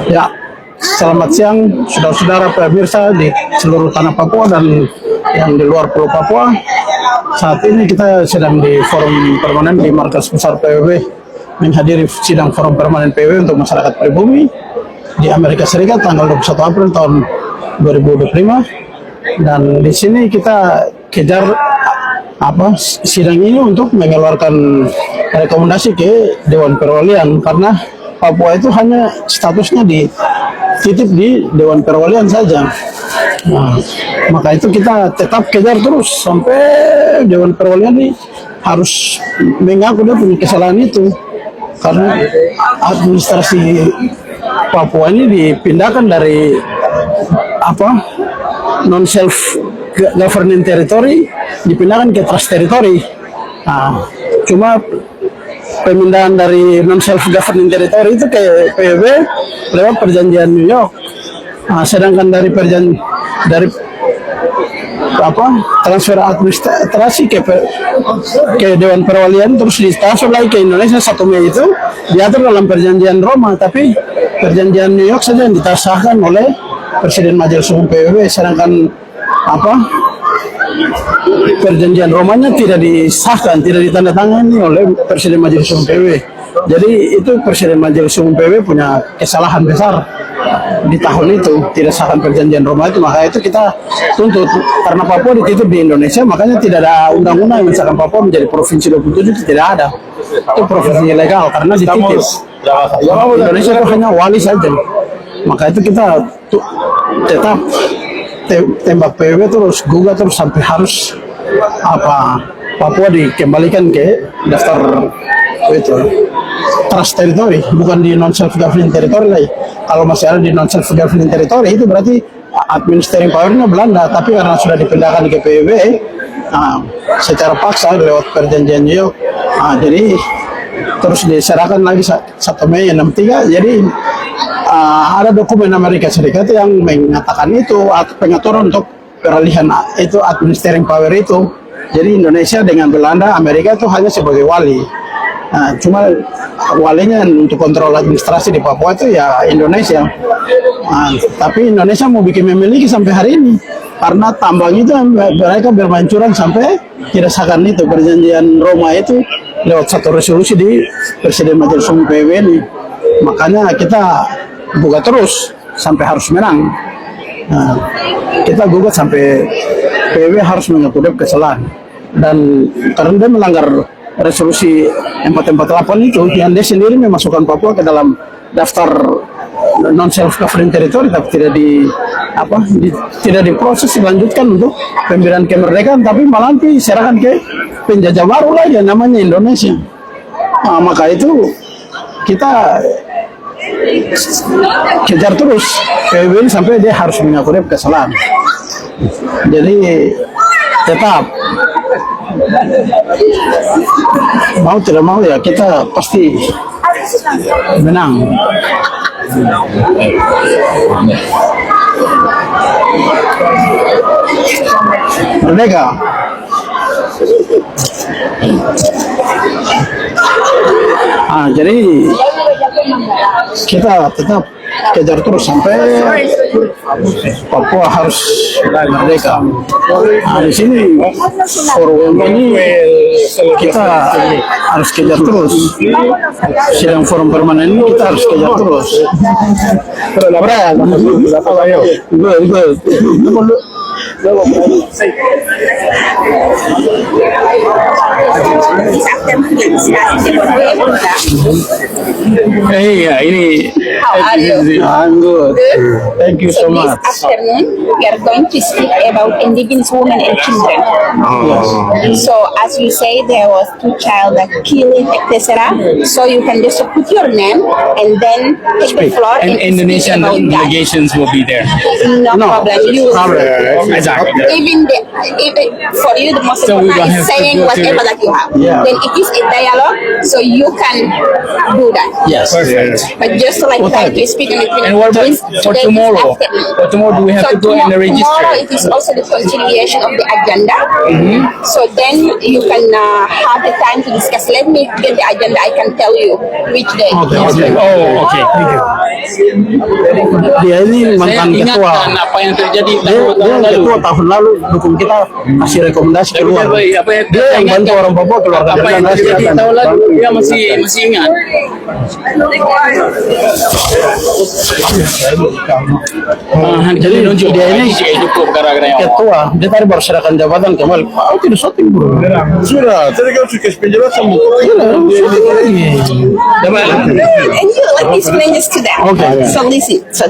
Ya, selamat siang saudara-saudara pemirsa di seluruh tanah Papua dan yang di luar Pulau Papua. Saat ini kita sedang di forum permanen di markas besar PBB menghadiri sidang forum permanen PBB untuk masyarakat pribumi di Amerika Serikat tanggal 21 April tahun 2025. Dan di sini kita kejar sidang ini untuk mengeluarkan rekomendasi ke Dewan Perwakilan, karena Papua itu hanya statusnya dititip di Dewan Perwakilan saja. Nah, maka itu kita tetap kejar terus sampai Dewan Perwakilan ini harus mengaku dia punya kesalahan itu, karena administrasi Papua ini dipindahkan dari non self governing territory dipindahkan ke trust territory. Nah, cuma pemindahan dari non self governing territory itu ke PBB lewat perjanjian New York. Nah, sedangkan dari transfer administrasi ke Dewan Perwakilan terus ditransfer lagi ke Indonesia 1 Mei itu diatur dalam perjanjian Roma, tapi perjanjian New York saja yang disahkan oleh Presiden Majelis Umum PBB, sedangkan perjanjian Romanya tidak disahkan, tidak ditandatangani oleh Presiden Majelis Umum PBB. Jadi itu Presiden Majelis Umum PBB punya kesalahan besar di tahun itu, tidak sahkan perjanjian Roma itu. Maka itu kita tuntut, karena Papua dititip di Indonesia, makanya tidak ada undang-undang yang misalkan Papua menjadi provinsi 27 itu tidak ada. Itu provinsi ilegal karena dititip. Indonesia itu hanya wali saja. Maka itu kita tetap tembak PBB terus, gugat terus sampai harus Papua dikembalikan ke daftar itu trust territory, bukan di non self governing territory lagi. Kalau masih ada di non self governing territory itu berarti administering powernya Belanda, tapi karena sudah dipindahkan ke PBB secara paksa lewat perjanjian New York, jadi terus diserahkan lagi 1 Mei 63. Jadi ada dokumen Amerika Serikat yang mengatakan itu pengaturan untuk peralihan itu administering power itu. Jadi Indonesia dengan Belanda, Amerika itu hanya sebagai wali. Cuma walinya untuk kontrol administrasi di Papua itu ya Indonesia. Tapi Indonesia mau bikin memiliki sampai hari ini, karena tambang itu mereka bermain curang sampai tidak sahkan itu perjanjian Roma itu lewat satu resolusi di Presiden Majelis Umum PBB ini. Makanya kita gugat terus sampai harus menang. Kita gugat sampai PBB harus mengakui kesalahan, dan karena dia melanggar resolusi 448 itu, yang dia sendiri memasukkan Papua ke dalam daftar non self governing territory, tapi tidak diproses dilanjutkan untuk pemberian kemerdekaan, tapi malah diserahkan ke penjajah baru lagi yang namanya Indonesia. Maka itu kita kejar terus PBB sampai dia harus mengakui kesalahan. Jadi tetap mau tidak mau ya kita pasti menang. Merdeka. Jadi kita tetap kejar terus sampai Papua harus merdeka. Di sini forum ini kita harus kejar terus. Sidang forum permanen ini kita harus kejar terus. How are you? I'm good. Good. Thank you so much. This afternoon, we are going to speak about indigenous women and children. So, as you say, there was 2 child that killed, etc. So you can just put your name and then take the floor and Indonesian delegations will be there. No problem. You Exactly. even for you, the most So we important don't is have to saying go whatever to- that you have. Yeah. Then it is a dialogue, so you can do that. Yes. Perfect. But just like time to speak on it. And what about for Today is tomorrow? afternoon. For tomorrow, do we have So to go in the tomorrow register? it is also the continuation of the agenda. So then you can have the time to discuss. Let me get the agenda. I can tell you which day. Okay, okay. Oh, okay. Dia ini Saya mantan ketua. ingatkan apa yang terjadi Dia tahun lalu. ketua tahun lalu dukung kita kasih rekomendasi keluar. Apa yang Dia yang bantu ingatkan- orang Papua keluar apa yang dari terjadi Akan. tahun lalu dia masih ingat. Jadi nunjuk dia ini cukup gara-gara yang ketua. Dia tadi baru serahkan jabatan kembali. Pak, tidak syuting bro. Sudah, tadi kan sudah kasih penjelasan. Syuting lagi. And you let me explain this to them. Okay. So listen. So